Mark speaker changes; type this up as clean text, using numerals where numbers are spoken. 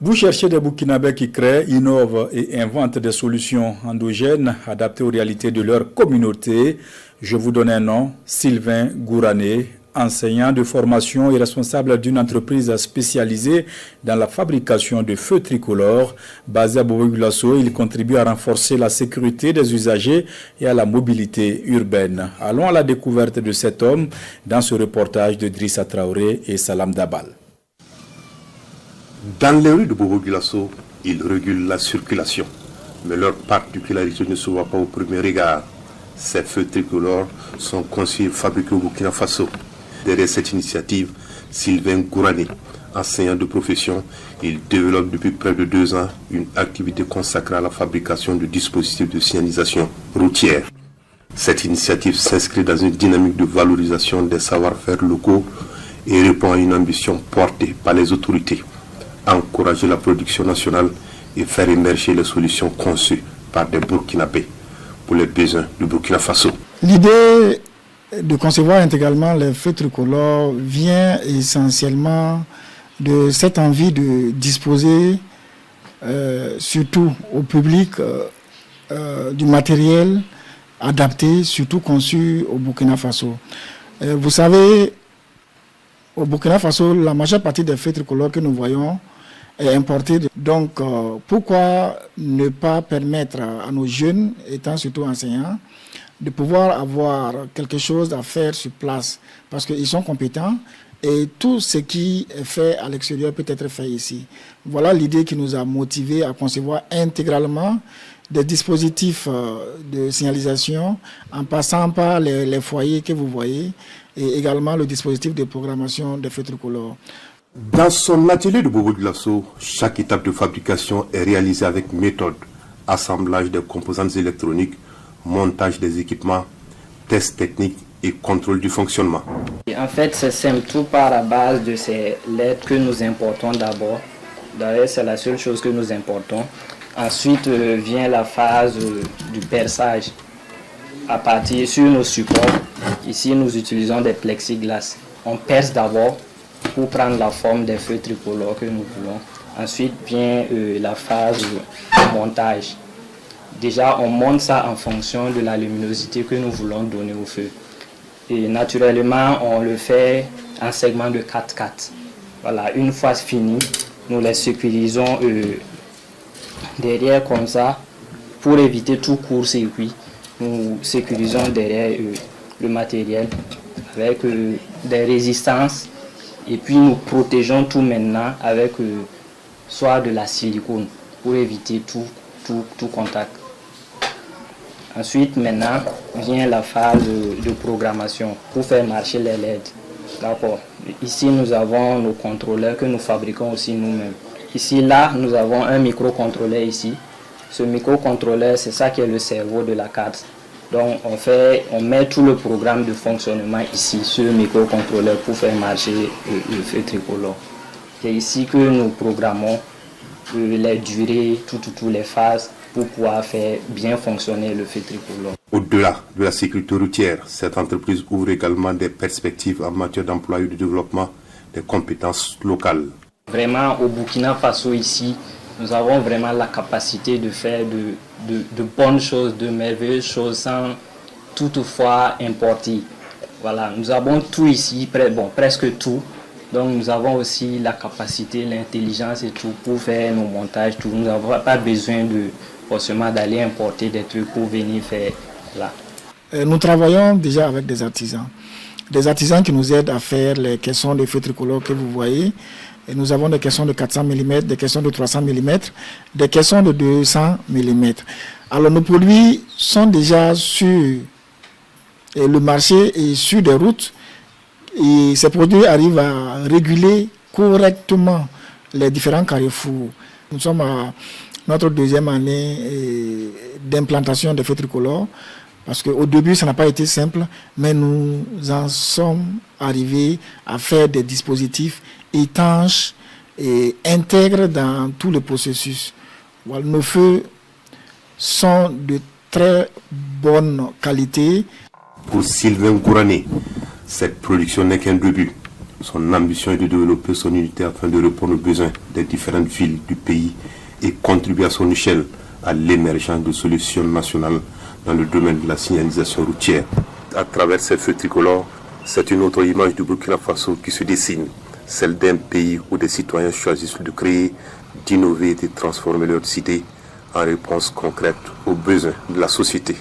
Speaker 1: Vous cherchez des Burkinabés qui créent, innovent et inventent des solutions endogènes adaptées aux réalités de leur communauté. Je vous donne un nom, Sylvain Gourané, enseignant de formation et responsable d'une entreprise spécialisée dans la fabrication de feux tricolores. Basé à Bobo-Dioulasso, il contribue à renforcer la sécurité des usagers et à la mobilité urbaine. Allons à la découverte de cet homme dans ce reportage de Drissa Traoré et Salam Dabal.
Speaker 2: Dans les rues de Bobo-Dioulasso, ils régulent la circulation, mais leur particularité ne se voit pas au premier regard. Ces feux tricolores sont conçus et fabriqués au Burkina Faso. Derrière cette initiative, Sylvain Gourané, enseignant de profession, il développe depuis près de 2 ans une activité consacrée à la fabrication de dispositifs de signalisation routière. Cette initiative s'inscrit dans une dynamique de valorisation des savoir-faire locaux et répond à une ambition portée par les autorités. Encourager la production nationale et faire émerger les solutions conçues par des Burkinabés pour les besoins du Burkina Faso.
Speaker 3: L'idée de concevoir intégralement les feux tricolores vient essentiellement de cette envie de disposer surtout au public du matériel adapté, surtout conçu au Burkina Faso. Vous savez, au Burkina Faso, la majeure partie des feux tricolores que nous voyons est importée. Donc, pourquoi ne pas permettre à nos jeunes, étant surtout enseignants, de pouvoir avoir quelque chose à faire sur place, parce qu'ils sont compétents et tout ce qui est fait à l'extérieur peut être fait ici. Voilà l'idée qui nous a motivés à concevoir intégralement des dispositifs de signalisation en passant par les foyers que vous voyez et également le dispositif de programmation des feux tricolores.
Speaker 2: Dans son atelier de Bobo-Dioulasso, chaque étape de fabrication est réalisée avec méthode, assemblage des composantes électroniques, montage des équipements, tests techniques et contrôle du fonctionnement.
Speaker 4: Et en fait, c'est simple, tout part à base de ces lettres que nous importons d'abord. D'ailleurs, c'est la seule chose que nous importons. Ensuite vient la phase du perçage. À partir sur nos supports, ici nous utilisons des plexiglas. On perce d'abord pour prendre la forme des feux tricolores que nous voulons. Ensuite vient la phase de montage. Déjà, on monte ça en fonction de la luminosité que nous voulons donner au feu. Et naturellement, on le fait en segment de 4x4. Voilà, une fois fini, nous les sécurisons derrière comme ça pour éviter tout court-circuit. Nous sécurisons derrière le matériel avec des résistances et puis nous protégeons tout maintenant avec soit de la silicone pour éviter tout contact. Ensuite, maintenant, vient la phase de programmation pour faire marcher les LED. D'accord. Ici, nous avons nos contrôleurs que nous fabriquons aussi nous-mêmes. Ici, là, nous avons un microcontrôleur ici. Ce microcontrôleur, c'est ça qui est le cerveau de la carte. Donc, on met tout le programme de fonctionnement ici, sur le microcontrôleur pour faire marcher le feu tricolore. C'est ici que nous programmons les durées, toutes les phases, pour pouvoir faire bien fonctionner le feu tricolore.
Speaker 2: Au-delà de la sécurité routière, cette entreprise ouvre également des perspectives en matière d'emploi et de développement des compétences locales.
Speaker 4: Vraiment, au Burkina Faso ici, nous avons vraiment la capacité de faire de bonnes choses, de merveilleuses choses sans toutefois importer. Voilà, nous avons tout ici, presque tout. Donc nous avons aussi la capacité, l'intelligence et tout pour faire nos montages. Tout. Nous n'avons pas besoin forcément d'aller importer des trucs pour venir faire là.
Speaker 3: Nous travaillons déjà avec des artisans qui nous aident à faire les caissons de feux tricolores que vous voyez. Et nous avons des caissons de 400 mm, des caissons de 300 mm, des caissons de 200 mm. Alors nos produits sont déjà sur le marché et sur des routes. Et ces produits arrivent à réguler correctement les différents carrefours. Nous sommes à notre 2e année d'implantation des feux tricolores, parce qu'au début, ça n'a pas été simple, mais nous en sommes arrivés à faire des dispositifs étanches et intègres dans tout le processus. Voilà, nos feux sont de très bonne qualité.
Speaker 2: Pour Sylvain Gourané, cette production n'est qu'un début. Son ambition est de développer son unité afin de répondre aux besoins des différentes villes du pays et contribuer à son échelle à l'émergence de solutions nationales dans le domaine de la signalisation routière. À travers ces feux tricolores, c'est une autre image du Burkina Faso qui se dessine, celle d'un pays où des citoyens choisissent de créer, d'innover et de transformer leur cité en réponse concrète aux besoins de la société.